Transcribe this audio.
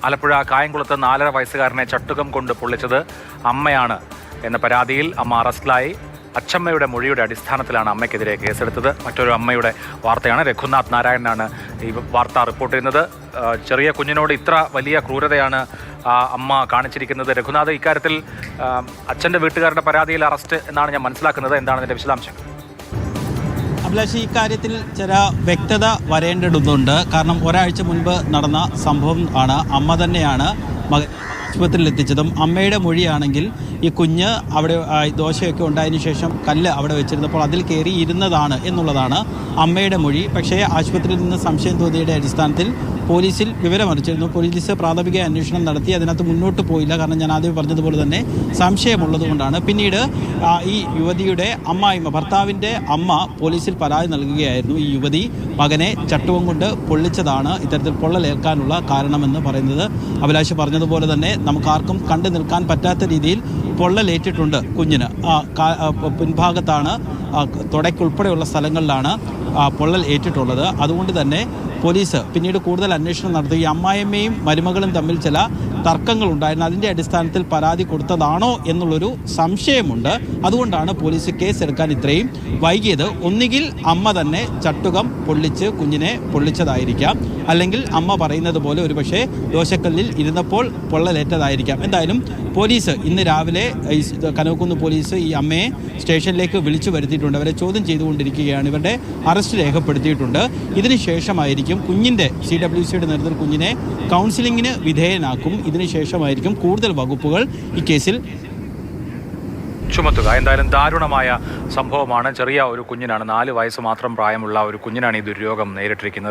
ആലപ്പുഴ കായംകുളത്ത് 4.5 വയസ്സുകാരനെ ചട്ടുകം കൊണ്ട് പൊള്ളിച്ചത് അമ്മയാണ് എന്ന പരാതിയിൽ അമ്മ അറസ്റ്റിലായി. അച്ചമ്മയുടെ മൊഴിയുടെ അടിസ്ഥാനത്തിലാണ് അമ്മയ്ക്കെതിരെ കേസെടുത്തത്. മറ്റൊരു അമ്മയുടെ വാർത്തയാണ്. രഘുനാഥ് നാരായണനാണ് ഈ വാർത്ത റിപ്പോർട്ട് ചെയ്യുന്നത്. ചെറിയ കുഞ്ഞിനോട് ഇത്ര വലിയ ക്രൂരതയാണ് അമ്മ കാണിച്ചിരിക്കുന്നത്. രഘുനാഥ്, ഇക്കാര്യത്തിൽ അച്ഛൻ്റെ വീട്ടുകാരുടെ പരാതിയിൽ അറസ്റ്റ് എന്നാണ് ഞാൻ മനസ്സിലാക്കുന്നത്. എന്താണ് അതിൻ്റെ വിശദാംശങ്ങൾ? അഭിലാഷ്, ഇക്കാര്യത്തിൽ ചില വ്യക്തത വരേണ്ടതുണ്ട്. കാരണം ഒരാഴ്ച മുൻപ് നടന്ന സംഭവം ആണ്. അമ്മ തന്നെയാണ് മകൻ ആശുപത്രിയിൽ എത്തിച്ചതും. അമ്മയുടെ മൊഴിയാണെങ്കിൽ ഈ കുഞ്ഞ് അവിടെ ദോശയൊക്കെ ഉണ്ടായതിനു ശേഷം കല്ല് അവിടെ വെച്ചിരുന്നപ്പോൾ അതിൽ കയറി ഇരുന്നതാണ് എന്നുള്ളതാണ് അമ്മയുടെ മൊഴി. പക്ഷേ ആശുപത്രിയിൽ നിന്ന് സംശയം തോന്നിയുടെ അടിസ്ഥാനത്തിൽ പോലീസിൽ വിവരമറിച്ചിരുന്നു. പോലീസ് പ്രാഥമിക അന്വേഷണം നടത്തി. അതിനകത്ത് മുന്നോട്ട് പോയില്ല. കാരണം ഞാൻ ആദ്യം പറഞ്ഞതുപോലെ തന്നെ സംശയമുള്ളത് കൊണ്ടാണ്. പിന്നീട് ഈ യുവതിയുടെ അമ്മായിമ്മ, ഭർത്താവിൻ്റെ അമ്മ പോലീസിൽ പരാതി നൽകുകയായിരുന്നു. ഈ യുവതി മകനെ ചട്ടുകം കൊണ്ട് പൊള്ളിച്ചതാണ് ഇത്തരത്തിൽ പൊള്ളലേൽക്കാനുള്ള കാരണമെന്ന് പറയുന്നത്. അഭിലാഷ് പറഞ്ഞതുപോലെ തന്നെ നമുക്കാർക്കും കണ്ടു നിൽക്കാൻ പറ്റാത്ത രീതിയിൽ പൊള്ളലേറ്റിട്ടുണ്ട് കുഞ്ഞിന്. പിൻഭാഗത്താണ്, തുടയ്ക്കുൾപ്പെടെയുള്ള സ്ഥലങ്ങളിലാണ് പൊള്ളൽ ഏറ്റിട്ടുള്ളത്. അതുകൊണ്ട് തന്നെ പോലീസ് പിന്നീട് കൂടുതൽ അന്വേഷണം നടത്തി. ഈ അമ്മായിയമ്മയും മരുമകളും തമ്മിൽ ചില തർക്കങ്ങളുണ്ടായിരുന്നു. അതിൻ്റെ അടിസ്ഥാനത്തിൽ പരാതി കൊടുത്തതാണോ എന്നുള്ളൊരു സംശയമുണ്ട്. അതുകൊണ്ടാണ് പോലീസ് കേസെടുക്കാൻ ഇത്രയും വൈകിയത്. ഒന്നുകിൽ അമ്മ തന്നെ ചട്ടുകം പൊള്ളിച്ച് കുഞ്ഞിനെ പൊള്ളിച്ചതായിരിക്കാം, അല്ലെങ്കിൽ അമ്മ പറയുന്നത് പോലെ ഒരുപക്ഷെ ദോശക്കല്ലിൽ ഇരുന്നപ്പോൾ പൊള്ളലേറ്റതായിരിക്കാം. എന്തായാലും പോലീസ് ഇന്ന് രാവിലെ കനകക്കുന്ന് പോലീസ് ഈ അമ്മയെ സ്റ്റേഷനിലേക്ക് വിളിച്ചു വരുത്തിയിട്ടുണ്ട്. അവരെ ചോദ്യം ചെയ്തുകൊണ്ടിരിക്കുകയാണ്. ഇവരുടെ അറസ്റ്റ് രേഖപ്പെടുത്തിയിട്ടുണ്ട്. ഇതിനുശേഷമായിരിക്കും കുഞ്ഞിൻ്റെ CWCയുടെ നേതൃത്വത്തിൽ കുഞ്ഞിനെ കൗൺസിലിങ്ങിന് വിധേയനാക്കും. ഇതിനുശേഷമായിരിക്കും കൂടുതൽ വകുപ്പുകൾ ഈ കേസിൽ ചുമത്തുക. എന്തായാലും ദാരുണമായ സംഭവമാണ്. ചെറിയ ഒരു കുഞ്ഞിനാണ്, 4 വയസ്സ് മാത്രം പ്രായമുള്ള ഒരു കുഞ്ഞിനാണ് ഈ ദുര്യോഗം നേരിട്ടിരിക്കുന്നത്.